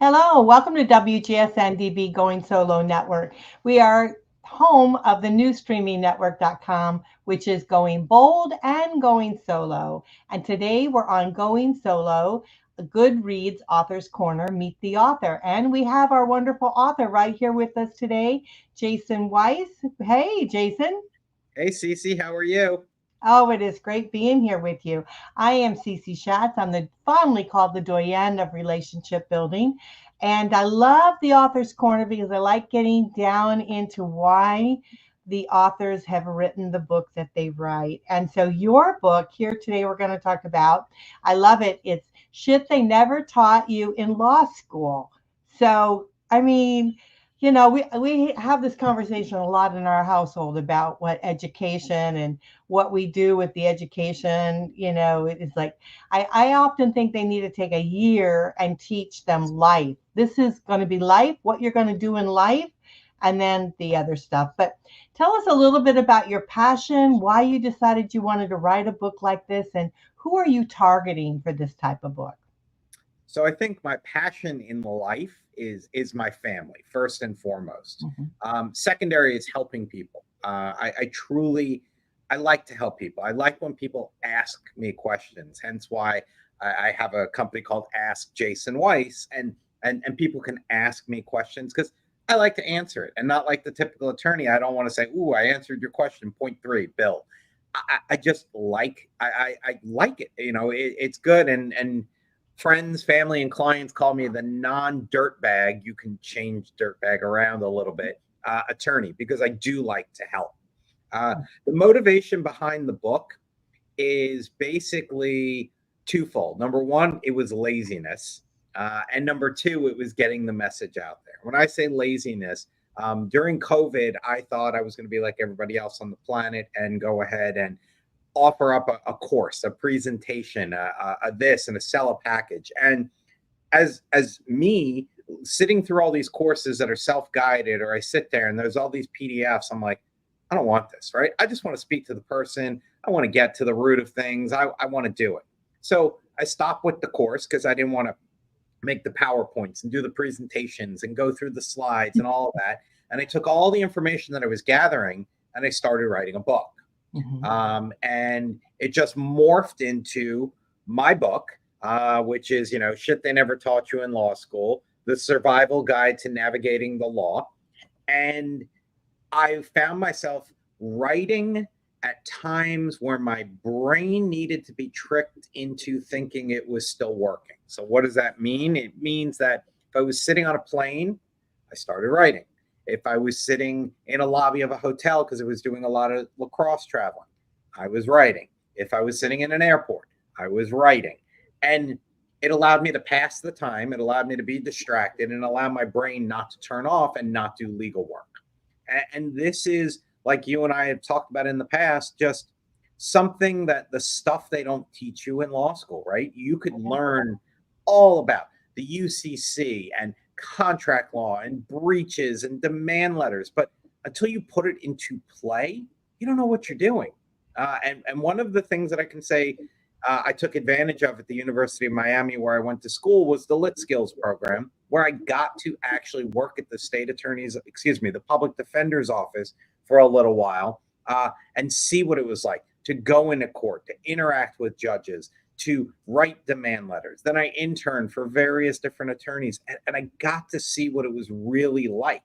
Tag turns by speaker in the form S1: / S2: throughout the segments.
S1: Hello, welcome to WGSN-DB Going Solo Network. We are home of the new streaming network.com, which is Going Bold and Going Solo. And today we're on Going Solo, a Goodreads Author's Corner, Meet the Author. And we have our wonderful author right here with us today, Jason Weiss. Hey, Jason.
S2: Hey, Cece, how are you?
S1: Oh, it is great being here with you. I am Cece Shatz. I'm fondly called the Doyenne of relationship building. And I love the author's corner because I like getting down into why the authors have written the book that they write. And so your book here today we're going to talk about, I love it. It's Shit They Never Taught You in Law School. So, I mean, we have this conversation a lot in our household about what education and what we do with the education. It's like I often think they need to take a year and teach them life. This is going to be life, what you're going to do in life, and then the other stuff. But tell us a little bit about your passion, why you decided you wanted to write a book like this, and who are you targeting for this type of book?
S2: So I think my passion in life is my family first and foremost.
S1: Mhm.
S2: Secondary is helping people. I truly I like to help people. I like when people ask me questions. Hence why I have a company called Ask Jason Weiss, and people can ask me questions because I like to answer it, and not like the typical attorney. I don't want to say, "Ooh, I answered your question, point three, Bill." I just I like it. It's good, and friends, family, and clients call me the non-dirt bag. You can change dirt bag around a little bit, attorney, because I do like to help. Uh, the motivation behind the book is basically twofold. Number one, it was laziness. And number two, it was getting the message out there. When I say laziness, during COVID, I thought I was going to be like everybody else on the planet and go ahead and offer up a course, a presentation, a this, and a sell a package. And as me sitting through all these courses that are self-guided, or I sit there and there's all these PDFs, I'm like, I don't want this, right? I just want to speak to the person. I want to get to the root of things. I want to do it. So I stopped with the course because I didn't want to make the PowerPoints and do the presentations and go through the slides and all of that. And I took all the information that I was gathering and I started writing a book.
S1: Mhm.
S2: And it just morphed into my book, which is, Shit They Never Taught You in Law School, the survival guide to navigating the law. And I found myself writing at times where my brain needed to be tricked into thinking it was still working. So, what does that mean? It means that if I was sitting on a plane, I started writing. If I was sitting in a lobby of a hotel because I was doing a lot of lacrosse traveling, I was writing. If I was sitting in an airport, I was writing. And it allowed me to pass the time. It allowed me to be distracted and allow my brain not to turn off and not do legal work. And this is, like you and I have talked about in the past, just something that the stuff they don't teach you in law school, right? You could learn all about the UCC and contract law and breaches and demand letters, but until you put it into play, you don't know what you're doing. And one of the things that I can say I took advantage of at the University of Miami, where I went to school, was the Lit Skills program, where I got to actually work at the state attorney's, excuse me, the public defender's office for a little while, and see what it was like to go into court, to interact with judges, to write demand letters. Then I interned for various different attorneys, and I got to see what it was really like.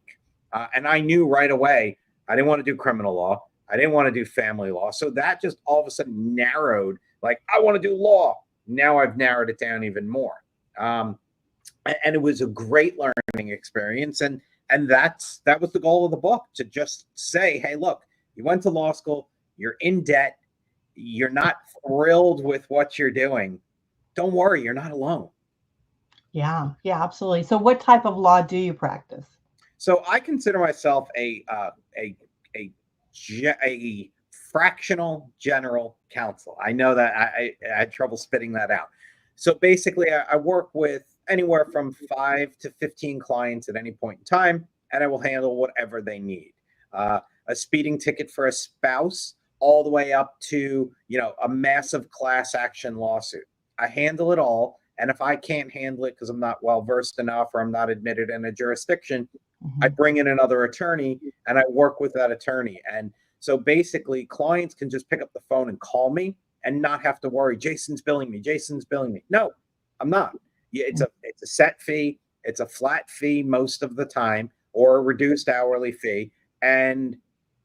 S2: And I knew right away I didn't want to do criminal law. I didn't want to do family law. So that just all of a sudden narrowed, like, I want to do law. Now I've narrowed it down even more. And it was a great learning experience. And that was the goal of the book, to just say, hey, look, you went to law school, you're in debt, you're not thrilled with what you're doing. Don't worry, you're not alone.
S1: Yeah, yeah, absolutely. So, what type of law do you practice?
S2: So I consider myself a a fractional general counsel. I know that I had trouble spitting that out. So basically, I work with anywhere from 5 to 15 clients at any point in time, and I will handle whatever they need. A speeding ticket for a spouse, all the way up to a massive class action lawsuit. I handle it all, And if I can't handle it because I'm not well versed enough or I'm not admitted in a jurisdiction, I
S1: Mhm.
S2: bring in another attorney and I work with that attorney. And so basically, clients can just pick up the phone and call me and not have to worry. Jason's billing me. Jason's billing me. No, I'm not. Yeah, it's a set fee. It's a flat fee most of the time, or a reduced hourly fee, and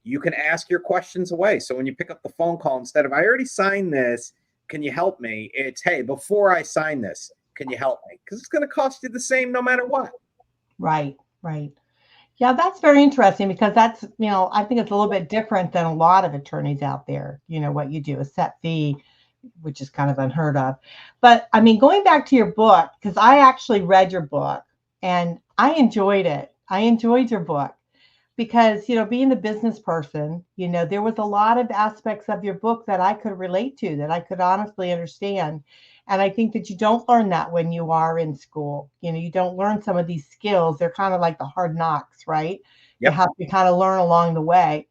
S2: you can ask your questions away. So when you pick up the phone call, instead of "I already signed this, can you help me?" it's "Hey, before I sign this, can you help me?" Because it's going to cost you the same no matter what.
S1: Right, right. Yeah, that's very interesting because that's, I think it's a little bit different than a lot of attorneys out there. What you do, a set fee, which is kind of unheard of. But I mean, going back to your book, because I actually read your book and I enjoyed it. I enjoyed your book because, being a business person, there was a lot of aspects of your book that I could relate to, that I could honestly understand. And I think that you don't learn that when you are in school. You don't learn some of these skills. They're kind of like the hard knocks, right? You
S2: Yep.
S1: have to kind of learn along the way.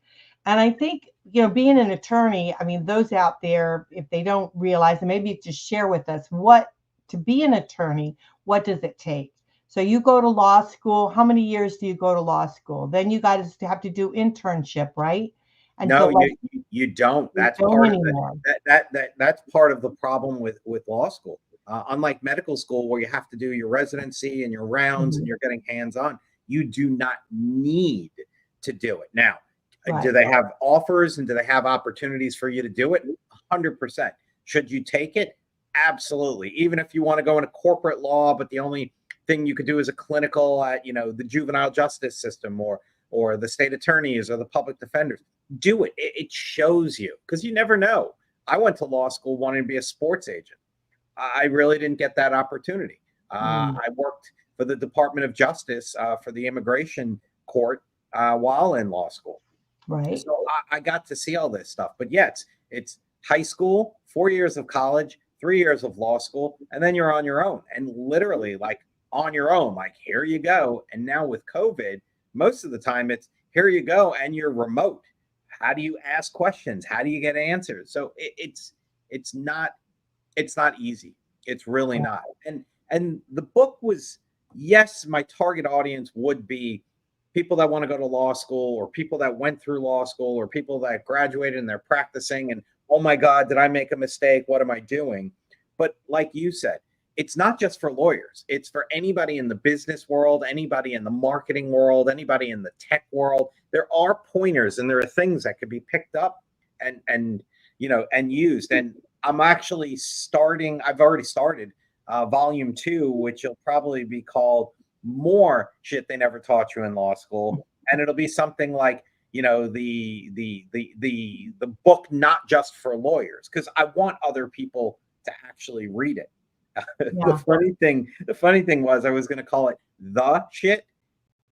S1: And I think, being an attorney, I mean, those out there, if they don't realize, and maybe just share with us to be an attorney, what does it take? So you go to law school. How many years do you go to law school? Then you guys have to do internship, right?
S2: No,
S1: Until like
S2: you don't.
S1: you
S2: That's
S1: don't
S2: part of the
S1: anymore.
S2: that's part of the problem with law school. Unlike medical school, where you have to do your residency and your rounds and
S1: Mhm.
S2: you're getting hands on, you do not need to do it. Now, do
S1: Right.
S2: they have offers and do they have opportunities for you to do it? 100%. Should you take it? Absolutely. Even if you want to go into corporate law, but the only thing you could do is a clinical at the juvenile justice system or the state attorneys or the public defenders, do it. It shows you, because you never know. I went to law school wanting to be a sports agent. I really didn't get that opportunity.
S1: Mm,
S2: I worked for the Department of Justice for the immigration court while in law school.
S1: right.
S2: So I got to see all this stuff. But yeah, it's high school, 4 years of college, 3 years of law school, and then you're on your own. And literally, like on your own, like here you go. And now with COVID, most of the time it's here you go, and you're remote. How do you ask questions? How do you get answers? So it's not it's not easy. It's really
S1: Yeah.
S2: not. And the book was, yes, my target audience would be people that want to go to law school or people that went through law school or people that graduated and they're practicing and oh my god, did I make a mistake? What am I doing? But like you said, it's not just for lawyers. It's for anybody in the business world, anybody in the marketing world, anybody in the tech world. There are pointers and there are things that could be picked up and used. And I'm actually starting, I've already started volume 2, which will probably be called More Shit They Never Taught You in Law School. And it'll be something like, the book not just for lawyers, because I want other people to actually read it.
S1: Yeah.
S2: The funny thing was I was going to call it The Shit,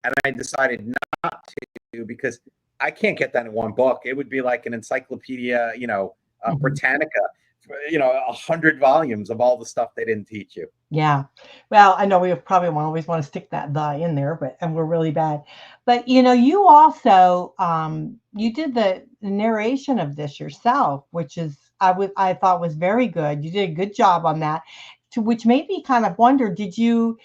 S2: and I decided not to because I can't get that in one book. It would be like an encyclopedia,
S1: Mhm.
S2: Britannica, 100 volumes of all the stuff they didn't teach you.
S1: Yeah. Well, I know we probably always want to stick that "the" in there, and we're really bad. But you also you did the narration of this yourself, which is I thought was very good. You did a good job on that. To which made me kind of wonder, did you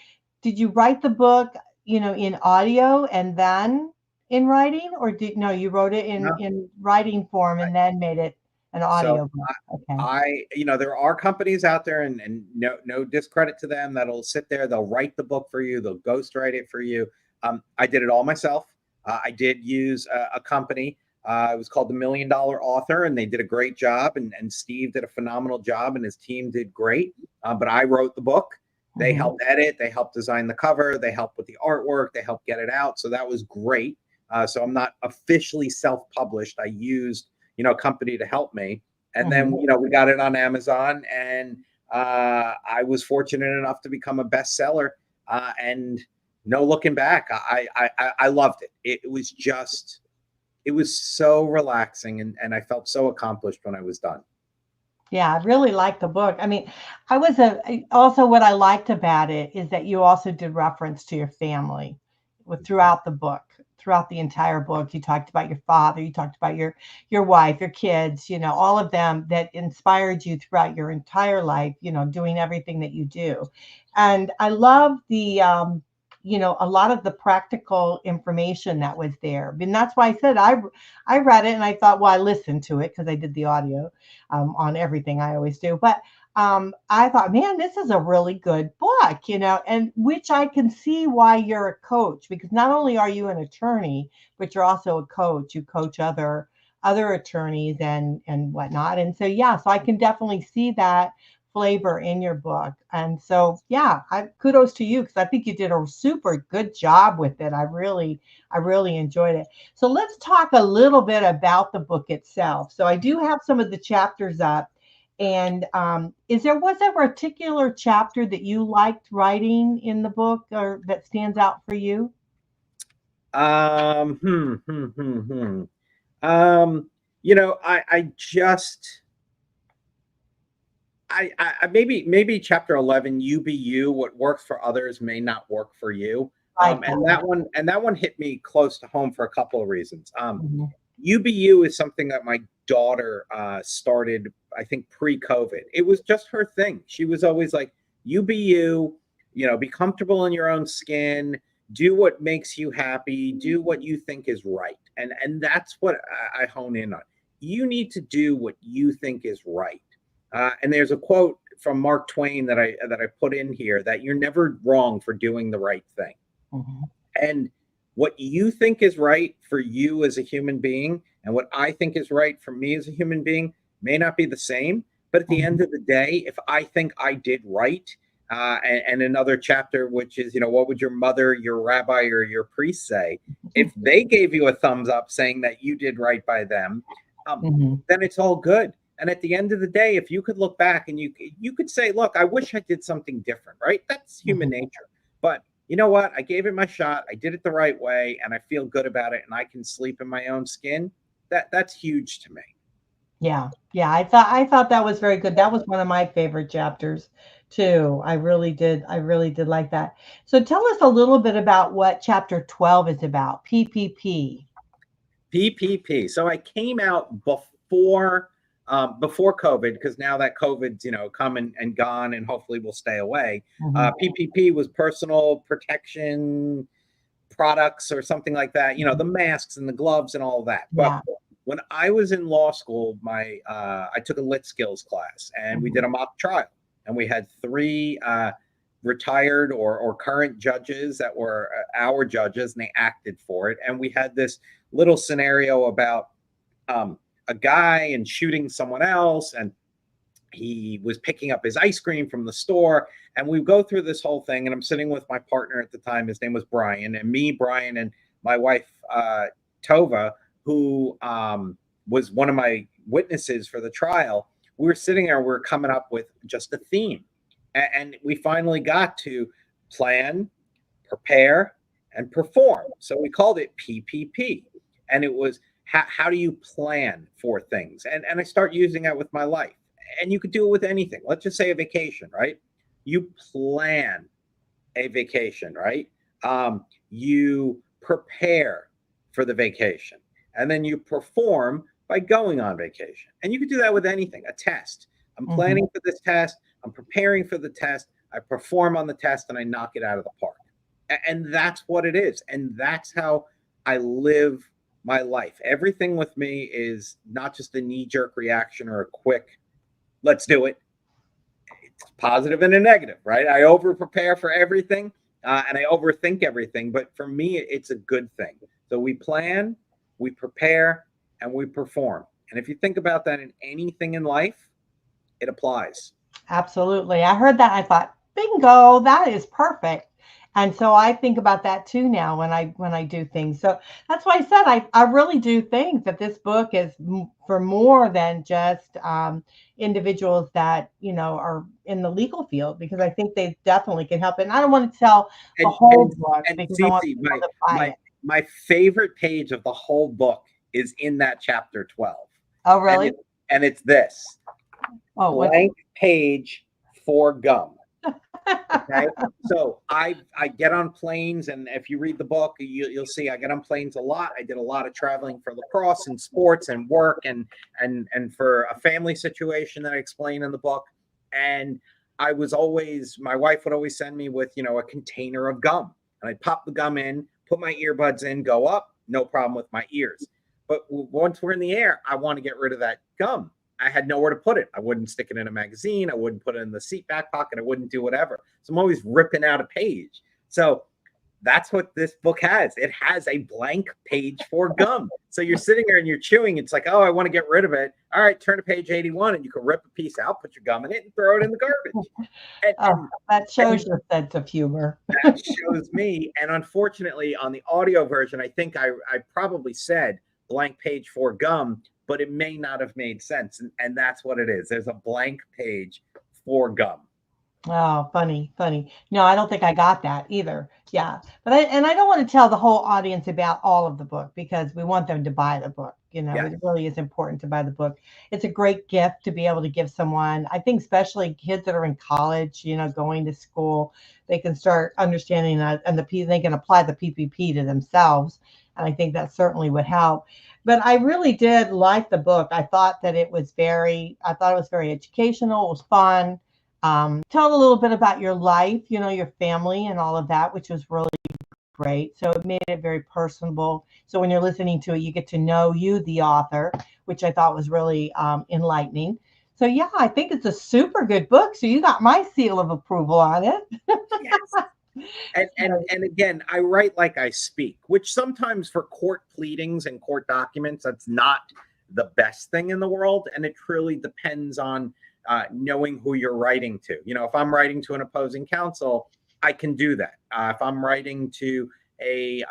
S1: write the book, in audio and then in writing, or did no, you wrote it in
S2: No.
S1: in writing form and then made it an
S2: So
S1: audio book. Okay.
S2: there are companies out there, and no discredit to them, that'll sit there, they'll write the book for you, they'll ghostwrite it for you. I did it all myself. I did use a company. It was called the $1 Million Author, and they did a great job. And Steve did a phenomenal job, and his team did great. But I wrote the book. They
S1: Mhm.
S2: helped edit, they helped design the cover, they helped with the artwork, they helped get it out. So that was great. So I'm not officially self-published. I used a company to help me, and then
S1: Mhm.
S2: we got it on Amazon, and I was fortunate enough to become a bestseller, and no looking back. I loved it. It was so relaxing, and I felt so accomplished when I was done.
S1: Yeah, I really liked the book. I mean, also what I liked about it is that you also did reference to your family throughout the book, throughout the entire book. You talked about your father, you talked about your wife, your kids, all of them that inspired you throughout your entire life, doing everything that you do. And I love the a lot of the practical information that was there. And that's why I said I read it and I thought, well, I listened to it because I did the audio on everything I always do. But I thought, man, this is a really good book, and which I can see why you're a coach, because not only are you an attorney, but you're also a coach. You coach other attorneys and whatnot. And so, yeah, so I can definitely see that flavor in your book. And so, yeah, kudos to you, because I think you did a super good job with it. I really enjoyed it. So let's talk a little bit about the book itself. So I do have some of the chapters up. And was there a particular chapter that you liked writing in the book, or that stands out for you?
S2: I maybe chapter 11, you be you, what works for others may not work for you. And that one hit me close to home for a couple of reasons.
S1: Mhm.
S2: You be you is something that my daughter started, I think, pre-COVID. It was just her thing. She was always like, you be you, be comfortable in your own skin, do what makes you happy, do what you think is right. And that's what I hone in on. You need to do what you think is right. And there's a quote from Mark Twain that I put in here, that you're never wrong for doing the right thing.
S1: Mhm.
S2: And what you think is right for you as a human being and what I think is right for me as a human being may not be the same. But at the end of the day, if I think I did right, and another chapter, which is, what would your mother, your rabbi, or your priest say? If they gave you a thumbs up saying that you did right by them, then it's all good. And at the end of the day, if you could look back and you could say, look, I wish I did something different, right? That's human nature. But you know what? I gave it my shot. I did it the right way, and I feel good about it, and I can sleep in my own skin. That's huge to me.
S1: Yeah. I thought that was very good. That was one of my favorite chapters too. I really did like that. So tell us a little bit about what chapter 12 is about. PPP.
S2: PPP. So I came out before COVID, because now that COVID's come and gone, and hopefully will stay away. PPP was personal protection products or something like that. The masks and the gloves and all of that. But when I was in law school, I took a lit skills class, and we did a mock trial, and we had 3 retired or current judges that were our judges, and they acted for it. And we had this little scenario about a guy and shooting someone else, and he was picking up his ice cream from the store. And we go through this whole thing, and I'm sitting with my partner at the time. His name was Brian, and Brian, and my wife, Tova, who was one of my witnesses for the trial. We were sitting there, we were coming up with just a theme. And we finally got to plan, prepare, and perform. So we called it PPP. And it was, how do you plan for things? And I start using that with my life. And you could do it with anything. Let's just say a vacation, right? You plan a vacation, right? You prepare for the vacation, and then you perform by going on vacation. And you could do that with anything. A test. I'm planning for this test. I'm preparing for the test. I perform on the test, and I knock it out of the park. And that's what it is. And that's how I live my life. Everything with me is not just a knee-jerk reaction or a quick, let's do it. It's positive and a negative, right? I over-prepare for everything, and I overthink everything. But for me, it's a good thing. So we plan, we prepare, and we perform. And if you think about that in anything in life, it applies.
S1: Absolutely. I heard that. I thought, bingo, that is perfect. And so I think about that too now when I do things. So that's why I said I really do think that this book is for more than just individuals that are in the legal field, because I think they definitely can help. And I don't want to tell the whole book, because I want
S2: Cece,
S1: people to buy it.
S2: my favorite page of the whole book is in that chapter 12.
S1: Oh, really?
S2: And it's this.
S1: Oh,
S2: Blank page for gum. Okay. So I get on planes, and if you read the book, you'll see I get on planes a lot. I did a lot of traveling for lacrosse and sports and work and for a family situation that I explain in the book. And my wife would always send me with, a container of gum. And I'd pop the gum in, put my earbuds in, go up, no problem with my ears. But once we're in the air, I want to get rid of that gum. I had nowhere to put it. I wouldn't stick it in a magazine. I wouldn't put it in the seat back pocket. I wouldn't do whatever. So I'm always ripping out a page. So that's what this book has. It has a blank page for gum. So you're sitting there and you're chewing. It's like, oh, I want to get rid of it. All right, turn to page 81 and you can rip a piece out, put your gum in it and throw it in the garbage.
S1: That shows your sense of humor.
S2: That shows me. And unfortunately, on the audio version, I think I probably said blank page for gum, but it may not have made sense. And that's what it is. There's a blank page for gum.
S1: Oh, funny. No, I don't think I got that either. Yeah. But I don't want to tell the whole audience about all of the book because we want them to buy the book.
S2: Yes.
S1: It really is important to buy the book. It's a great gift to be able to give someone. I think especially kids that are in college, going to school, they can start understanding that and they can apply the PPP to themselves. And I think that certainly would help. But I really did like the book. I thought it was very educational. It was fun. Tell a little bit about your life, your family and all of that, which was really great. So it made it very personable. So when you're listening to it, you get to know you, the author, which I thought was really enlightening. So yeah, I think it's a super good book. So you got my seal of approval on it.
S2: Yes. And again, I write like I speak, which sometimes for court pleadings and court documents, that's not the best thing in the world. And it truly depends on knowing who you're writing to. If I'm writing to an opposing counsel, I can do that. If I'm writing to a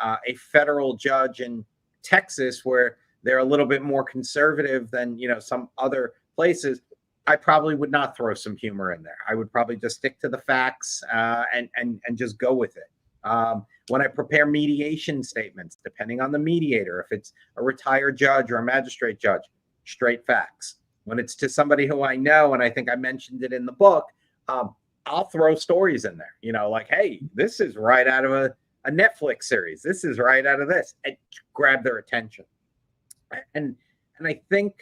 S2: federal judge in Texas where they're a little bit more conservative than some other places, I probably would not throw some humor in there. I would probably just stick to the facts and just go with it. When I prepare mediation statements, depending on the mediator, if it's a retired judge or a magistrate judge, straight facts. When it's to somebody who I know, and I think I mentioned it in the book, I'll throw stories in there, like, hey, this is right out of a Netflix series. This is right out of this, and grab their attention. And I think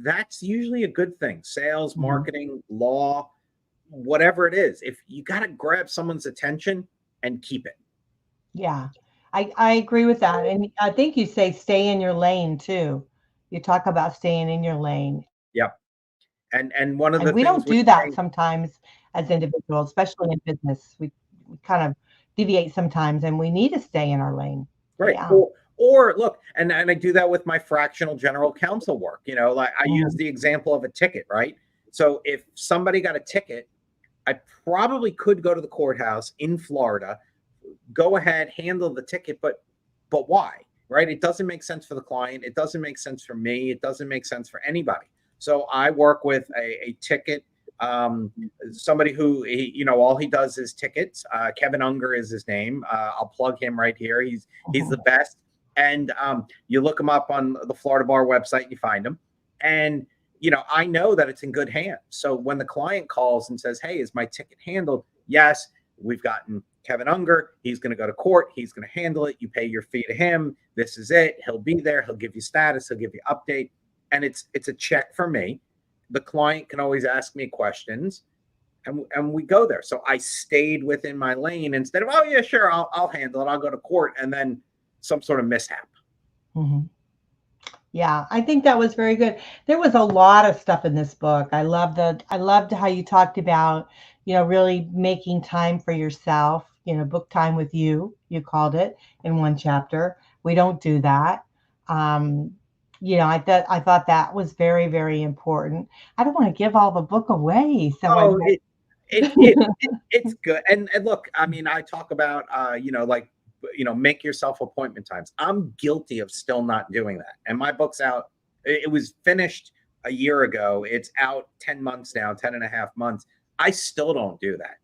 S2: that's usually a good thing. Sales, marketing, law, whatever it is. If you got to grab someone's attention and keep it.
S1: Yeah, I agree with that. And I think you say stay in your lane too. You talk about staying in your lane.
S2: Yep. And one of the
S1: we
S2: things
S1: don't do that sometimes as individuals, especially in business. We kind of deviate sometimes and we need to stay in our lane.
S2: Right.
S1: Yeah.
S2: Or look, and I do that with my fractional general counsel work. Like I use the example of a ticket, right? So if somebody got a ticket, I probably could go to the courthouse in Florida, go ahead, handle the ticket, but why? Right? It doesn't make sense for the client. It doesn't make sense for me. It doesn't make sense for anybody. So I work with a ticket, somebody who, all he does is tickets. Kevin Unger is his name. I'll plug him right here. He's the best. And you look him up on the Florida Bar website, and you find him. And, I know that it's in good hands. So when the client calls and says, hey, is my ticket handled? Yes, we've gotten Kevin Unger. He's going to go to court. He's going to handle it. You pay your fee to him. This is it. He'll be there. He'll give you status. He'll give you update. And it's a check for me. The client can always ask me questions and we go there. So I stayed within my lane instead of, oh yeah, sure, I'll handle it. I'll go to court. And then some sort of mishap.
S1: Mm-hmm. Yeah, I think that was very good. There was a lot of stuff in this book. I loved how you talked about, really making time for yourself, book time with you called it in one chapter. We don't do that. I thought that was very, very important. I don't want to give all the book away. So
S2: it's good. And look, I mean, I talk about, make yourself appointment times. I'm guilty of still not doing that. And my book's out. It was finished a year ago. It's out 10 months now, 10 and a half months. I still don't do that.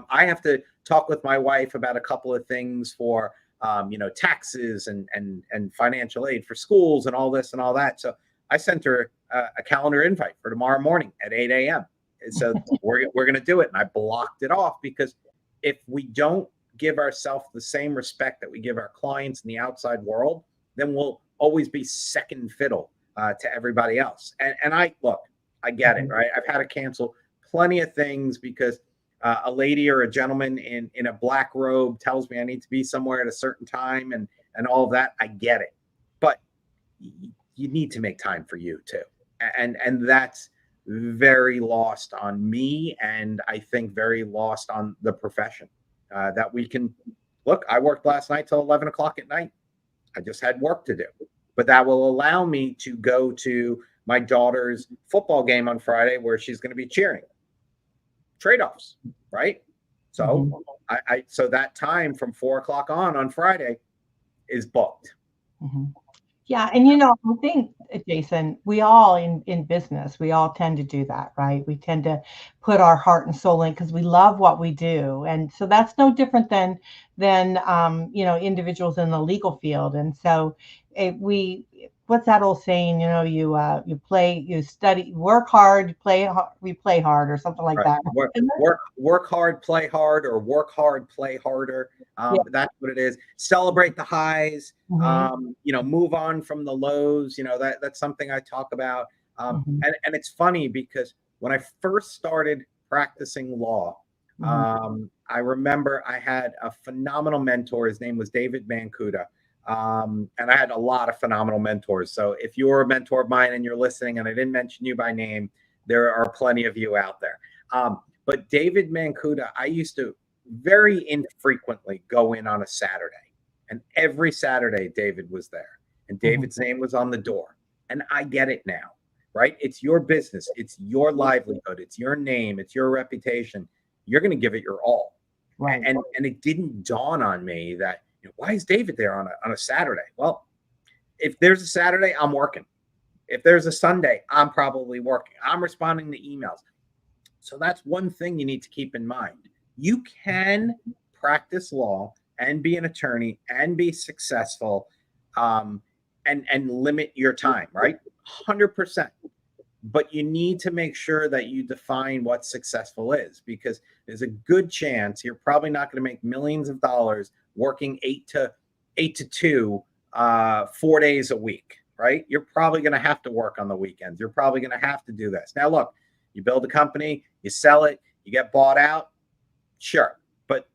S2: I have to talk with my wife about a couple of things for, taxes and financial aid for schools and all this and all that. So I sent her a calendar invite for tomorrow morning at 8 a.m. So we're going to do it. And I blocked it off, because if we don't give ourselves the same respect that we give our clients in the outside world, then we'll always be second fiddle to everybody else. And I get it, right? I've had to cancel plenty of things because a lady or a gentleman in a black robe tells me I need to be somewhere at a certain time and all of that. I get it. But you need to make time for you too. And that's very lost on me, and I think very lost on the profession. That we can look, I worked last night till 11 o'clock at night. I just had work to do, but that will allow me to go to my daughter's football game on Friday where she's going to be cheering. Trade-offs, right? So so that time from 4 o'clock on Friday is booked.
S1: Yeah. And, I think, Jason, we all in business, we all tend to do that, right? We tend to put our heart and soul in because we love what we do. And so that's no different than individuals in the legal field. And so what's that old saying? You study, work hard, we play hard, or something like that.
S2: Work hard, play hard, or work hard, play harder. That's what it is. Celebrate the highs. Move on from the lows. That's something I talk about. And it's funny because when I first started practicing law, I remember I had a phenomenal mentor. His name was David Mancuda. And I had a lot of phenomenal mentors. So if you're a mentor of mine and you're listening and I didn't mention you by name, there are plenty of you out there. But David Mancuda, I used to very infrequently go in on a Saturday. And every Saturday, David was there. And David's name was on the door. And I get it now, right? It's your business. It's your livelihood. It's your name. It's your reputation. You're going to give it your all. Right. And it didn't dawn on me that, why is David there on a Saturday? Well, if there's a Saturday, I'm working. If there's a Sunday, I'm probably working. I'm responding to emails. So that's one thing you need to keep in mind. You can practice law and be an attorney and be successful and limit your time, right? 100%. But you need to make sure that you define what successful is, because there's a good chance you're probably not going to make millions of dollars working 8 to 2, 4 days a week, right? You're probably going to have to work on the weekends. You're probably going to have to do this. Now, look, you build a company, you sell it, you get bought out. Sure. But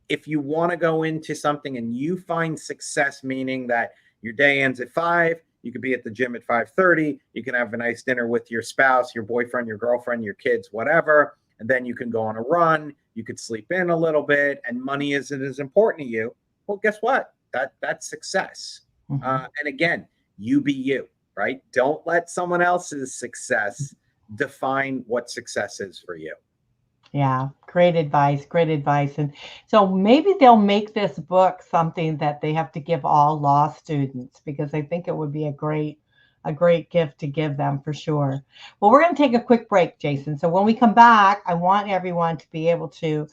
S2: if you want to go into something and you find success, meaning that your day ends at 5, you could be at the gym at 5:30. You can have a nice dinner with your spouse, your boyfriend, your girlfriend, your kids, whatever. And then you can go on a run. You could sleep in a little bit, and money isn't as important to you. Well, guess what? That's success. And again, you be you, right? Don't let someone else's success define what success is for you.
S1: Yeah, great advice. Great advice. And so maybe they'll make this book something that they have to give all law students, because I think it would be a great gift to give them for sure. Well, we're going to take a quick break, Jason. So when we come back, I want everyone to be able to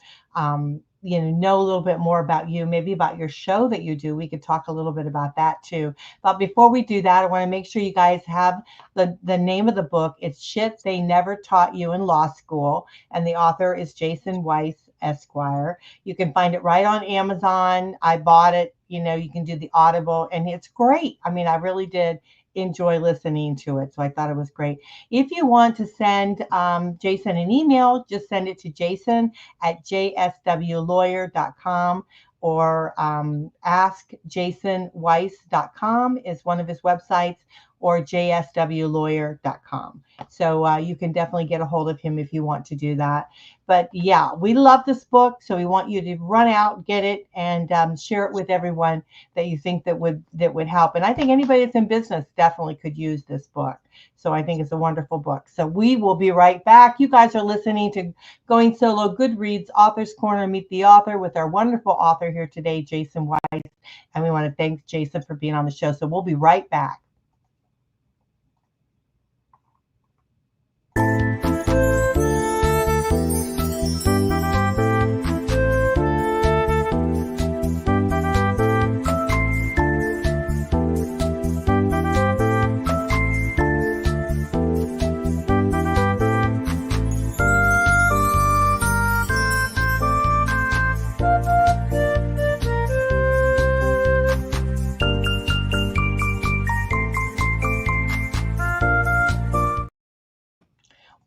S1: know a little bit more about you, maybe about your show that you do. We could talk a little bit about that too. But before we do that, I want to make sure you guys have the name of the book. It's Shit They Never Taught You in Law School. And the author is Jason Weiss Esq. You can find it right on Amazon. I bought it. You can do the Audible, and it's great. I mean, I really did enjoy listening to it. So I thought it was great. If you want to send Jason an email, just send it to jason@jswlawyer.com, or askjasonweiss.com is one of his websites, or jswlawyer.com. So you can definitely get a hold of him if you want to do that. But yeah, we love this book. So we want you to run out, get it, and share it with everyone that you think that would help. And I think anybody that's in business definitely could use this book. So I think it's a wonderful book. So we will be right back. You guys are listening to Going Solo Goodreads Author's Corner, Meet the Author, with our wonderful author here today, Jason Weiss. And we want to thank Jason for being on the show. So we'll be right back.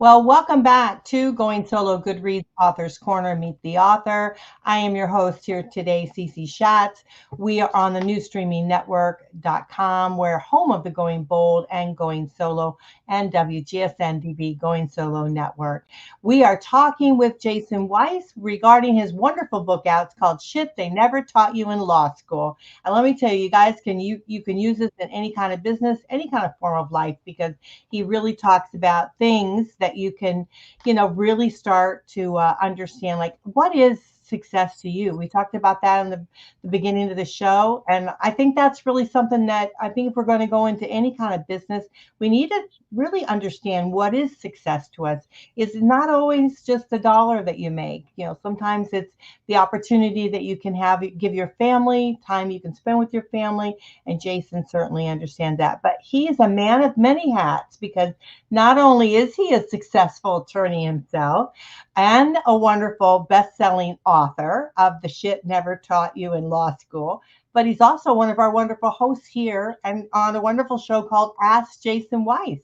S1: Well, welcome back to Going Solo Goodreads Author's Corner, Meet the Author. I am your host here today, Cece Shatz. We are on the new streaming network.com. We're home of the Going Bold and Going Solo and WGSN-DB Going Solo Network. We are talking with Jason Weiss regarding his wonderful book out. It's called Shit They Never Taught You in Law School. And let me tell you, you guys, you can use this in any kind of business, any kind of form of life, because he really talks about things that you can, really start to understand, like, what is success to you. We talked about that in the beginning of the show. And I think that's really something that I think if we're going to go into any kind of business, we need to really understand what is success to us. It's not always just the dollar that you make. Sometimes it's the opportunity that you can have, give your family, time you can spend with your family. And Jason certainly understands that. But he's a man of many hats, because not only is he a successful attorney himself and a wonderful best-selling author of The Shit Never Taught You in Law School, but he's also one of our wonderful hosts here and on a wonderful show called Ask Jason Weiss.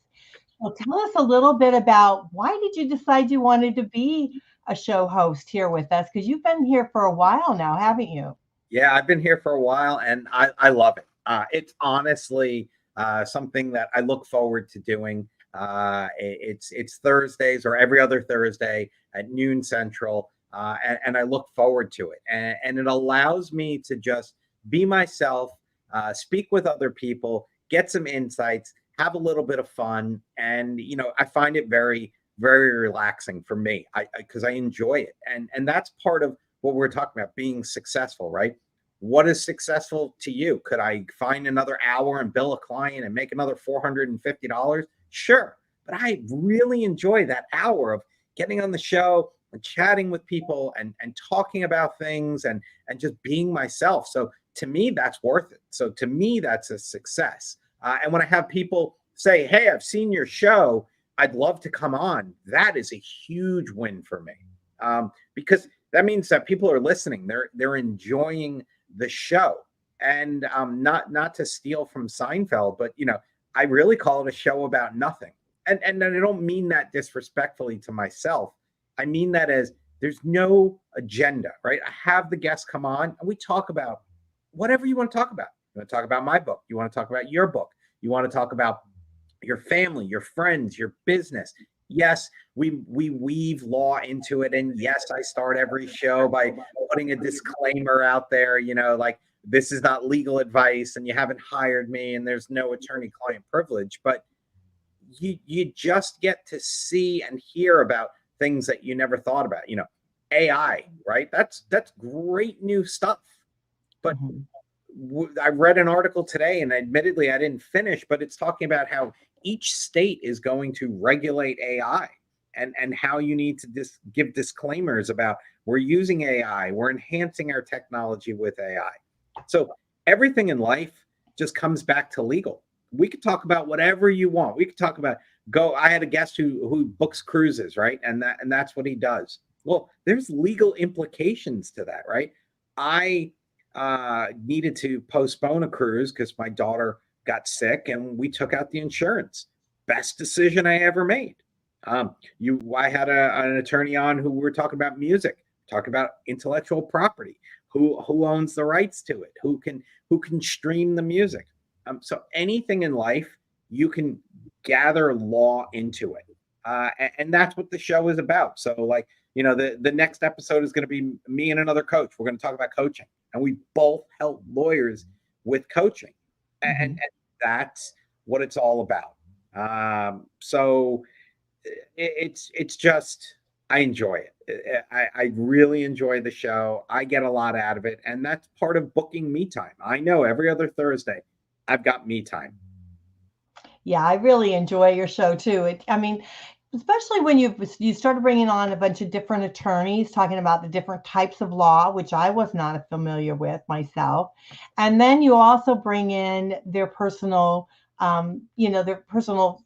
S1: Well, tell us a little bit about, why did you decide you wanted to be a show host here with us? Because you've been here for a while now, haven't you?
S2: Yeah, I've been here for a while, and I love it. It's honestly something that I look forward to doing. It's Thursdays, or every other Thursday at noon Central, and I look forward to it. And it allows me to just be myself, speak with other people, get some insights, have a little bit of fun, and I find it very, very relaxing for me. Because I enjoy it, and that's part of what we're talking about, being successful, right? What is successful to you? Could I find another hour and bill a client and make another $450? Sure. But I really enjoy that hour of getting on the show and chatting with people and talking about things and just being myself. So to me, that's worth it. So to me, that's a success. And when I have people say, hey, I've seen your show, I'd love to come on, that is a huge win for me. Because that means that people are listening. They're enjoying the show. And not to steal from Seinfeld, but I really call it a show about nothing. And I don't mean that disrespectfully to myself. I mean that as there's no agenda, right? I have the guests come on and we talk about whatever you want to talk about. You want to talk about my book. You want to talk about your book. You want to talk about your family, your friends, your business. Yes, we weave law into it. And yes, I start every show by putting a disclaimer out there, like, this is not legal advice and you haven't hired me and there's no attorney-client privilege. But you just get to see and hear about things that you never thought about. AI, right? That's great new stuff. But I read an article today, and admittedly I didn't finish, but it's talking about how each state is going to regulate AI and how you need to give disclaimers about, we're using AI, we're enhancing our technology with AI. So everything in life just comes back to legal. We could talk about whatever you want. We could talk about I had a guest who books cruises, right? And that's what he does. Well, there's legal implications to that, right? I needed to postpone a cruise because my daughter got sick, and we took out the insurance. Best decision I ever made. I had an attorney on who we were talking about music, talking about intellectual property, who owns the rights to it, who can stream the music. So anything in life, you can gather law into it, and that's what the show is about. So, like, the next episode is going to be me and another coach. We're going to talk about coaching, and we both help lawyers with coaching, and that's what it's all about. So it's just, I enjoy it. I really enjoy the show. I get a lot out of it, and that's part of booking me time. I know every other Thursday I've got me time.
S1: Yeah, I really enjoy your show too. Especially when you started bringing on a bunch of different attorneys talking about the different types of law, which I was not familiar with myself. And then you also bring in their personal, their personal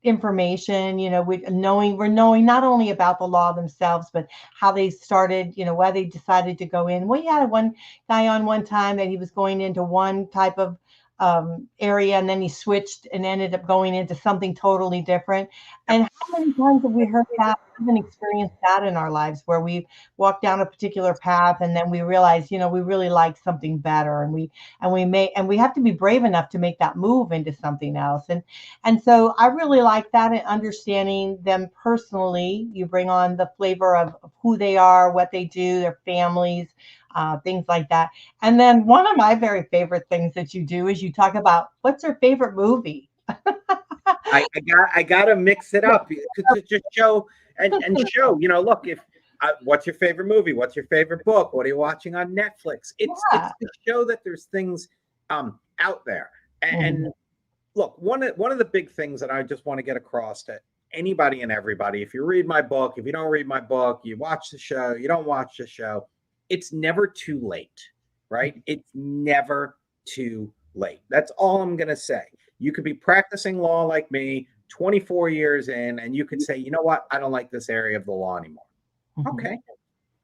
S1: information, we're knowing not only about the law themselves, but how they started, why they decided to go in. We had one guy on one time that he was going into one type of area, and then he switched and ended up going into something totally different. And how many times have we heard that, even experienced that in our lives, where we walk down a particular path and then we realize, we really like something better, and we have to be brave enough to make that move into something else. And so I really like that, and understanding them personally. You bring on the flavor of who they are, what they do, their families, things like that. And then one of my very favorite things that you do is you talk about what's your favorite movie.
S2: I gotta mix it up to just show and show. Look, if what's your favorite movie? What's your favorite book? What are you watching on Netflix? It's to show that there's things out there. And look, one of the big things that I just want to get across to anybody and everybody, if you read my book, if you don't read my book, you watch the show, you don't watch the show, it's never too late, right? It's never too late. That's all I'm going to say. You could be practicing law like me, 24 years in, and you could say, you know what? I don't like this area of the law anymore. Okay.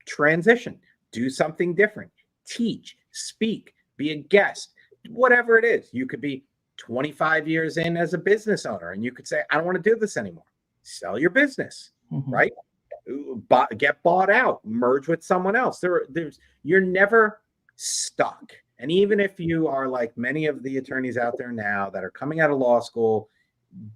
S2: Transition, do something different, teach, speak, be a guest, whatever it is. You could be 25 years in as a business owner, and you could say, I don't want to do this anymore. Sell your business, right? Get bought out, merge with someone else. You're never stuck. And even if you are like many of the attorneys out there now that are coming out of law school,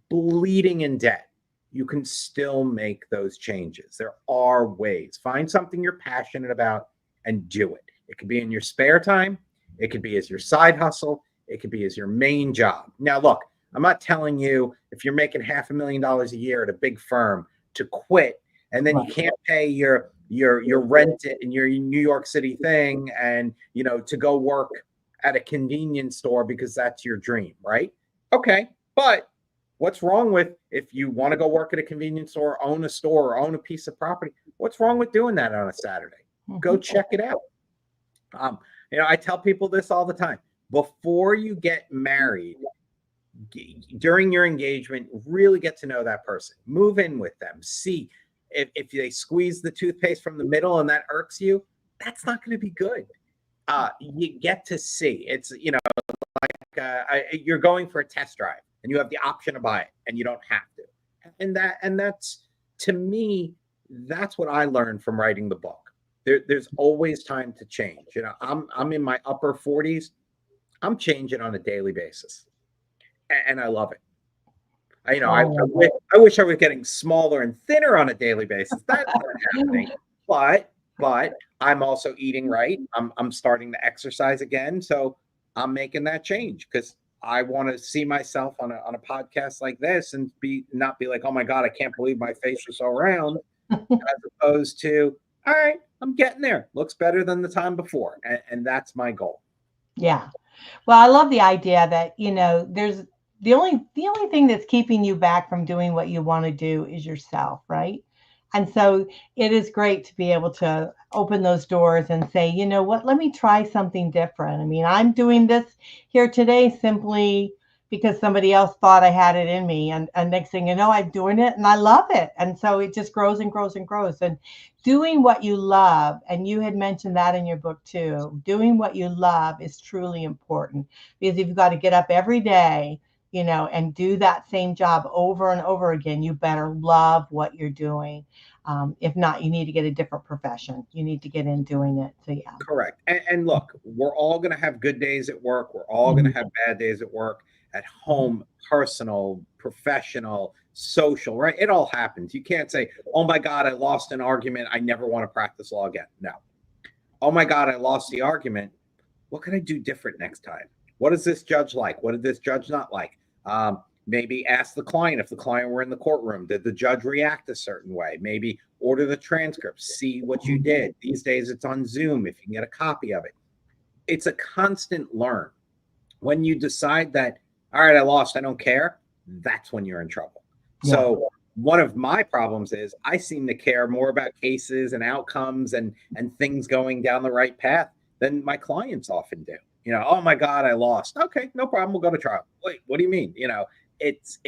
S2: bleeding in debt, you can still make those changes. There are ways. Find something you're passionate about and do it. It could be in your spare time. It could be as your side hustle. It could be as your main job. Now, look, I'm not telling you if you're making $500,000 a year at a big firm to quit, and then you can't pay your rent in your New York City thing, and to go work at a convenience store because that's your dream, right? Okay, but what's wrong with, if you want to go work at a convenience store, own a store, or own a piece of property, what's wrong with doing that on a Saturday? Go check it out. I tell people this all the time. Before you get married, during your engagement, really get to know that person. Move in with them. See if they squeeze the toothpaste from the middle and that irks you, that's not going to be good. You get to see. It's, you're going for a test drive and you have the option to buy it and you don't have to. And that's, to me, that's what I learned from writing the book. There's always time to change. I'm in my upper 40s. I'm changing on a daily basis, and I love it. I wish I was getting smaller and thinner on a daily basis. That's not happening. But I'm also eating right. I'm starting to exercise again, so I'm making that change because I want to see myself on a podcast like this and not be like, oh my God, I can't believe my face is so round, as opposed to, all right, I'm getting there. Looks better than the time before, and that's my goal.
S1: Yeah. Well, I love the idea that, there's the only thing that's keeping you back from doing what you want to do is yourself, right? And so it is great to be able to open those doors and say, you know what, let me try something different. I mean, I'm doing this here today simply because somebody else thought I had it in me. And next thing you know, I'm doing it and I love it. And so it just grows and grows and grows. And doing what you love, and you had mentioned that in your book too, doing what you love is truly important, because if you've got to get up every day, and do that same job over and over again, you better love what you're doing. If not, you need to get a different profession. You need to get in doing it. So yeah.
S2: Correct. And look, we're all going to have good days at work. We're all going to have bad days at work, at home, personal, professional, social, right? It all happens. You can't say, oh my God, I lost an argument. I never want to practice law again. No. Oh my God, I lost the argument. What can I do different next time? What does this judge like? What did this judge not like? Maybe ask the client, if the client were in the courtroom, did the judge react a certain way? Maybe order the transcript, see what you did. These days it's on Zoom if you can get a copy of it. It's a constant learn. When you decide that, all right, I lost, I don't care, that's when you're in trouble. Yeah. So one of my problems is I seem to care more about cases and outcomes and things going down the right path than my clients often do. Oh my God, I lost. Okay, no problem. We'll go to trial. Wait, what do you mean? It's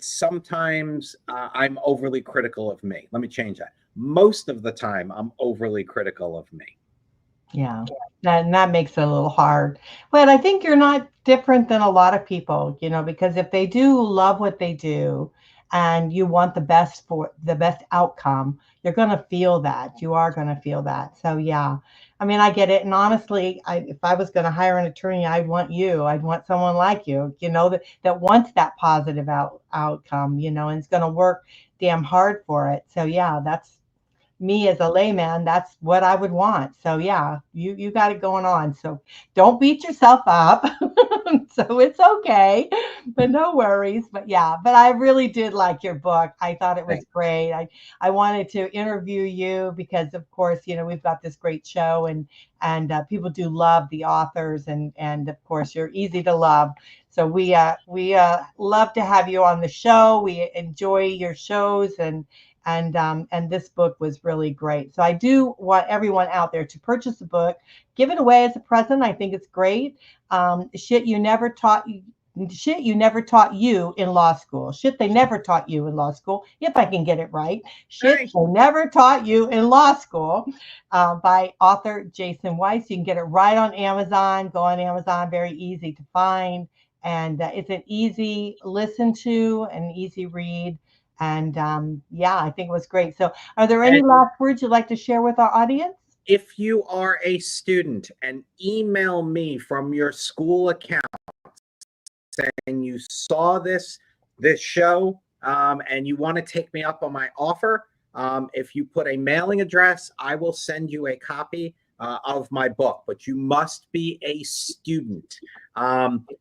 S2: sometimes I'm overly critical of me. Let me change that. Most of the time, I'm overly critical of me.
S1: Yeah, that makes it a little hard. But I think you're not different than a lot of people, because if they do love what they do and you want the best outcome, you're going to feel that. You are going to feel that. So yeah. I mean, I get it. And honestly, if I was going to hire an attorney, I'd want you. I'd want someone like you, that wants that positive outcome, and is going to work damn hard for it. So yeah, that's me as a layman, that's what I would want. So yeah, you got it going on. So don't beat yourself up. So it's okay, but no worries. But yeah, but I really did like your book. I thought it was
S2: Thanks.
S1: great. I wanted to interview you because of course, we've got this great show and people do love the authors and of course you're easy to love. So we love to have you on the show. We enjoy your shows and this book was really great. So I do want everyone out there to purchase the book, give it away as a present. I think it's great. Shit you never taught you in law school. Shit they never taught you in law school. If I can get it right. Shit
S2: Thank
S1: they never taught you in law school, by author Jason Weiss. You can get it right on Amazon. Go on Amazon. Very easy to find. And it's an easy listen to, an easy read. And yeah, I think it was great. So, are there any
S2: you.
S1: last words you'd like to share with our audience?
S2: If you are a student and email me from your school account saying you saw this show and you want to take me up on my offer, if you put a mailing address, I will send you a copy of my book, but you must be a student.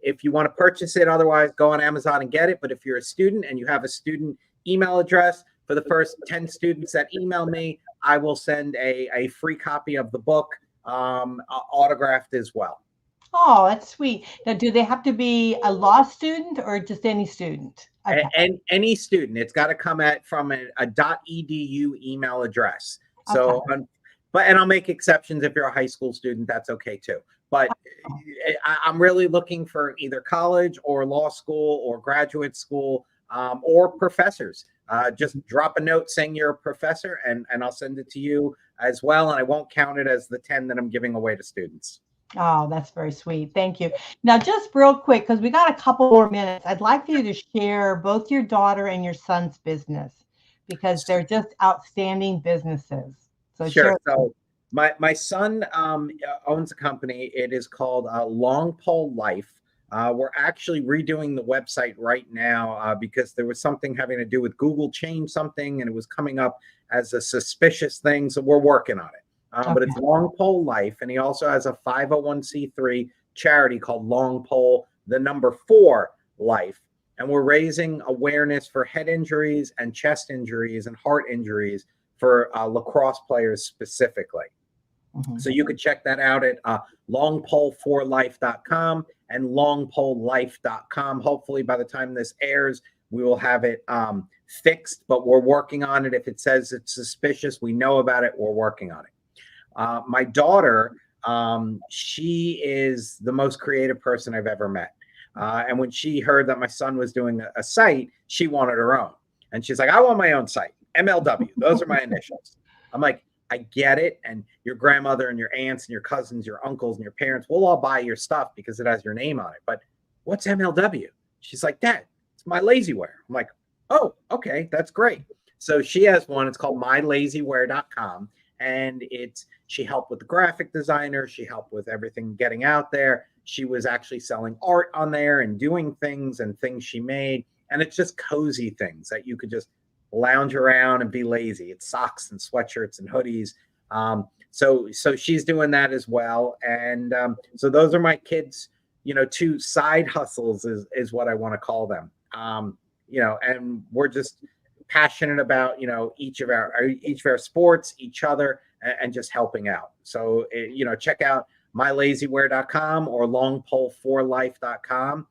S2: If you want to purchase it, otherwise go on Amazon and get it. But if you're a student and you have a student email address, for the first 10 students that email me, I will send a free copy of the book, autographed as well.
S1: Oh, that's sweet. Now, do they have to be a law student or just any student? Okay.
S2: And any student, it's got to come from a .edu email address. So,
S1: Okay.
S2: and I'll make exceptions if you're a high school student. That's okay too. But I'm really looking for either college or law school or graduate school, or professors. Just drop a note saying you're a professor, and I'll send it to you as well. And I won't count it as the 10 that I'm giving away to students.
S1: Oh, that's very sweet. Thank you. Now, just real quick, because we got a couple more minutes, I'd like for you to share both your daughter and your son's business because they're just outstanding businesses. So
S2: Sure.
S1: share.
S2: So my son owns a company. It is called Long Pole Life. We're actually redoing the website right now because there was something having to do with Google changed something and it was coming up as a suspicious thing. So we're working on it. But it's Long Pole Life, and he also has a 501c3 charity called Long Pole, the number 4 Life. And we're raising awareness for head injuries and chest injuries and heart injuries for lacrosse players specifically. Mm-hmm. So you can check that out at longpole4life.com and longpolelife.com. Hopefully by the time this airs, we will have it fixed, but we're working on it. If it says it's suspicious, we know about it. We're working on it. My daughter, she is the most creative person I've ever met. And when she heard that my son was doing a site, she wanted her own. And she's like, I want my own site. MLW. Those are my initials. I'm like, I get it. And your grandmother and your aunts and your cousins, your uncles and your parents will all buy your stuff because it has your name on it. But what's MLW? She's like, Dad, it's my lazywear. I'm like, oh, okay, that's great. So she has one. It's called mylazywear.com. And she helped with the graphic designer. She helped with everything getting out there. She was actually selling art on there and doing things and things she made. And it's just cozy things that you could just lounge around and be lazy. It's socks and sweatshirts and hoodies. So she's doing that as well. And so those are my kids, 2 side hustles is what I want to call them. And we're just passionate about, each of our sports, each other, and just helping out. So, check out mylazywear.com or longpole4life.com.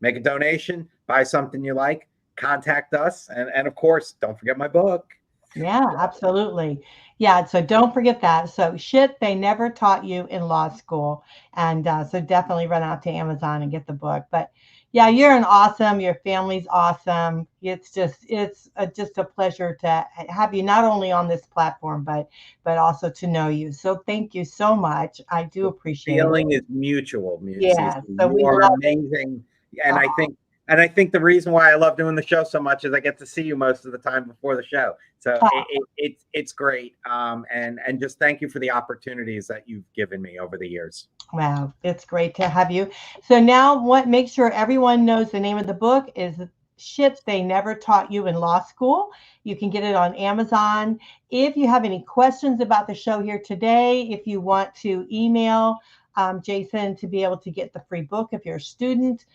S2: Make a donation, buy something you like, contact us. And of course, don't forget my book.
S1: Yeah, absolutely. Yeah, so don't forget that. So shit they never taught you in law school. And so definitely run out to Amazon and get the book. But Yeah, you're an awesome. Your family's awesome. It's just a pleasure to have you not only on this platform, but also to know you. So thank you so much. I do
S2: The
S1: appreciate it.
S2: feeling is mutual, Cece.
S1: Yeah. So
S2: You
S1: we
S2: are
S1: love it.
S2: amazing, and I
S1: Oh,
S2: think the reason why I love doing the show so much is I get to see you most of the time before the show. So it's great. And just thank you for the opportunities that you've given me over the years.
S1: wow, it's great to have you. So now, what make sure everyone knows the name of the book is Shit They Never Taught You in Law School. You can get it on Amazon. If you have any questions about the show here today, if you want to email Jason to be able to get the free book if you're a student,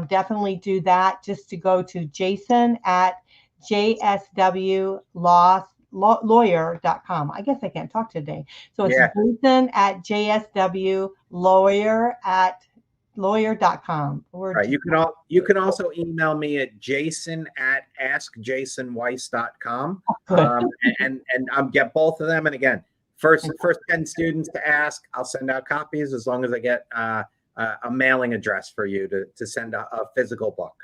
S1: definitely do that. Just to go to Jason at jswlawyer.com. I guess I can't talk today. So it's
S2: Yeah,
S1: Jason at jswlawyer.com. We're
S2: right.
S1: just
S2: You can also email me at jason at askjasonweiss.com.
S1: good.
S2: And I'll get both of them. And again, first 10 students to ask, I'll send out copies as long as I get a mailing address for you to send a physical book.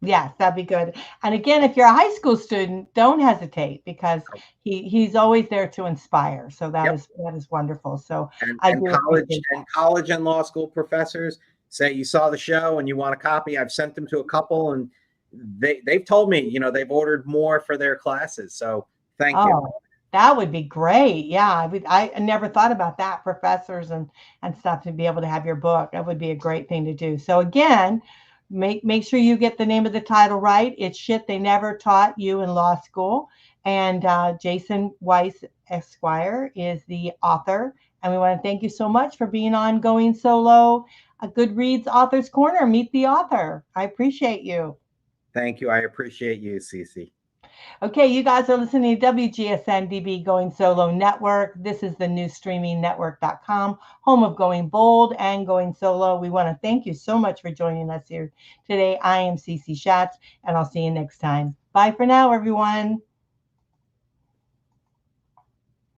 S1: Yes, that'd be good. And again, if you're a high school student, don't hesitate because he's always there to inspire. So
S2: Yep.
S1: that is wonderful. So
S2: And
S1: I
S2: and
S1: do
S2: college
S1: appreciate
S2: and college and law school professors say you saw the show and you want a copy. I've sent them to a couple, and they've told me, they've ordered more for their classes. So
S1: that.
S2: thank you.
S1: Oh, that would be great. Yeah, I never thought about that, professors and stuff to be able to have your book. That would be a great thing to do. So again, make sure you get the name of the title right. It's Shit They Never Taught You in Law School. And Jason Weiss Esquire is the author. And we want to thank you so much for being on Going Solo, a Goodreads Author's Corner. Meet the author. I appreciate you.
S2: Thank you. I appreciate you, Cece.
S1: Okay, you guys are listening to WGSN-DB Going Solo Network. This is the new streaming network.com, home of Going Bold and Going Solo. We want to thank you so much for joining us here today. I am Cece Shatz, and I'll see you next time. Bye for now, everyone.